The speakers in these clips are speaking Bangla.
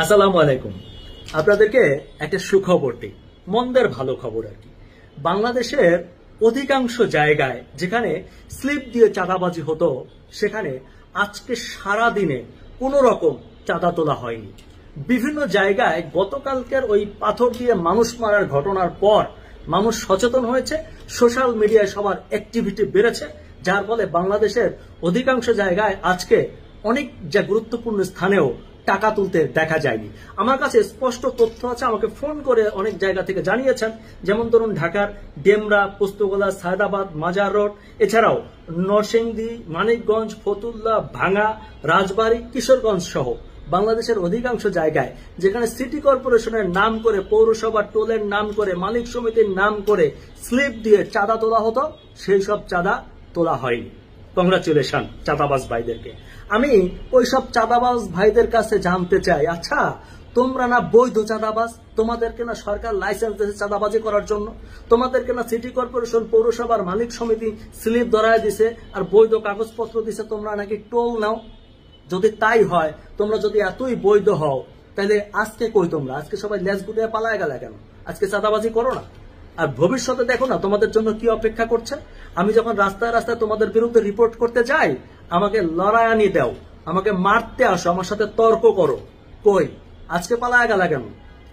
আসসালামু আলাইকুম। আপনাদেরকে একটা সুখবর দিই, মন্দের ভালো খবর আর কি। বাংলাদেশের অধিকাংশ জায়গায় যেখানে স্লিপ দিয়ে চাঁদাবাজি হতো সেখানে আজকে সারা দিনে কোনো রকম চাঁদা তোলা হয়নি। বিভিন্ন জায়গায় গতকালকের ওই পাথর দিয়ে মানুষ মারার ঘটনার পর মানুষ সচেতন হয়েছে, সোশ্যাল মিডিয়ায় সবার অ্যাক্টিভিটি বেড়েছে, যার ফলে বাংলাদেশের অধিকাংশ জায়গায় আজকে অনেক যা গুরুত্বপূর্ণ স্থানেও টাকা তুলতে দেখা যায়নি। আমার কাছে স্পষ্ট তথ্য আছে, আমাকে ফোন করে অনেক জায়গা থেকে জানিয়েছেন। যেমন ধরুন ঢাকার ডেমরা, পোস্তগোলা, সায়দাবাদ, মাজার রোড, এছাড়াও নরসিংদী, মানিকগঞ্জ, ফতুল্লা, ভাঙ্গা, রাজবাড়ী, কিশোরগঞ্জ সহ বাংলাদেশের অধিকাংশ জায়গায় যেখানে সিটি কর্পোরেশনের নাম করে, পৌরসভা টোলের নাম করে, মালিক সমিতির নাম করে স্লিপ দিয়ে চাঁদা তোলা হতো, সেই সব চাঁদা তোলা হয়নি। কংগ্রাচুলেশন চাঁদাবাজ ভাইদেরকে। আমি ওইসব চাঁদাবাজ ভাইদের কাছে জানতে চাই, আচ্ছা তোমরা না বৈধ চাঁদাবাজ? তোমাদেরকে না সরকার লাইসেন্স দিয়েছে চাঁদাবাজি করার জন্য? তোমাদেরকে না সিটি কর্পোরেশন, পৌরসভার মালিক সমিতি স্লিপ ধরায় দিছে আর বৈধ কাগজপত্র দিছে? তোমরা নাকি টোল নাও? যদি তাই হয়, তোমরা যদি এতই বৈধ হও, তাহলে আজকে কই তোমরা? আজকে সবাই লেজ গুটিয়ে পালায় গেলে কেন? আজকে চাঁদাবাজি করো না। আর ভবিষ্যতে দেখো না তোমাদের জন্য কি অপেক্ষা করছে। আমি যখন রাস্তায় রাস্তায় তোমাদের বিরুদ্ধে রিপোর্ট করতে যাই, আমাকে লড়ায়ানি দাও, আমাকে মারতে আসো, আমার সাথে তর্ক করো, কই আজকে পালায় গেলা কেন?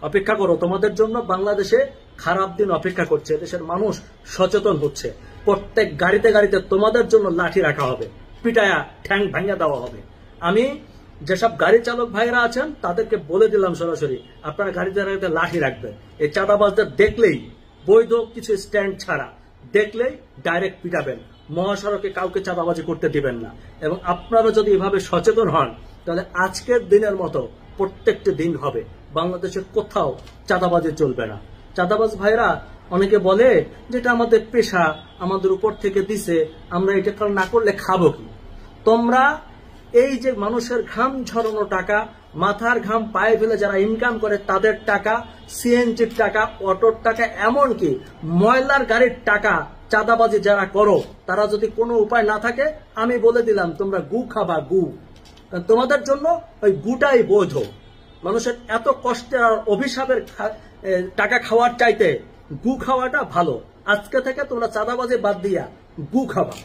অপেক্ষা করো, তোমাদের জন্য বাংলাদেশে খারাপ দিন অপেক্ষা করছে। দেশের মানুষ সচেতন হচ্ছে, প্রত্যেক গাড়িতে গাড়িতে তোমাদের জন্য লাঠি রাখা হবে, পিটায়া ঠ্যাং ভাঙা দেওয়া হবে। আমি যেসব গাড়ি চালক ভাইরা আছেন তাদেরকে বলে দিলাম সরাসরি, আপনারা গাড়িতে গাড়িতে লাঠি রাখবেন। এই চাঁদাবাজদের দেখলেই, বৈধ কিছু স্ট্যান্ড ছাড়া দেখলেই ডাইরেক্ট পিটাবেন। মহাসড়কে কাউকে চাঁদাবাজি করতে দিবেন না। এবং আপনারা যদি এভাবে সচেতন হন, তাহলে আজকের দিনের মতো প্রত্যেকটি দিন হবে বাংলাদেশের কোথাও চাঁদাবাজি চলবে না। চাঁদাবাজ ভাইরা অনেকে বলে যেটা আমাদের পেশা, আমাদের উপর থেকে দিছে, আমরা এটা না করলে খাবো কি? তোমরা এই যে মানুষের ঘাম ঝরানো টাকা, মাথার ঘাম পায়ে ফেলে যারা ইনকাম করে তাদের টাকা, সিএনজির টাকা, অটোর টাকা, এমনকি ময়লার গাড়ির টাকা চাঁদাবাজি যারা করো, তারা যদি কোনো উপায় না থাকে, আমি বলে দিলাম তোমরা গু খাবা, গু। তোমাদের জন্য ওই গুটাই বৈধ। মানুষের এত কষ্টের আর অভিশাপের টাকা খাওয়ার চাইতে গু খাওয়াটা ভালো। আজকে থেকে তোমরা চাঁদাবাজি বাদ দিয়া গু খাবা।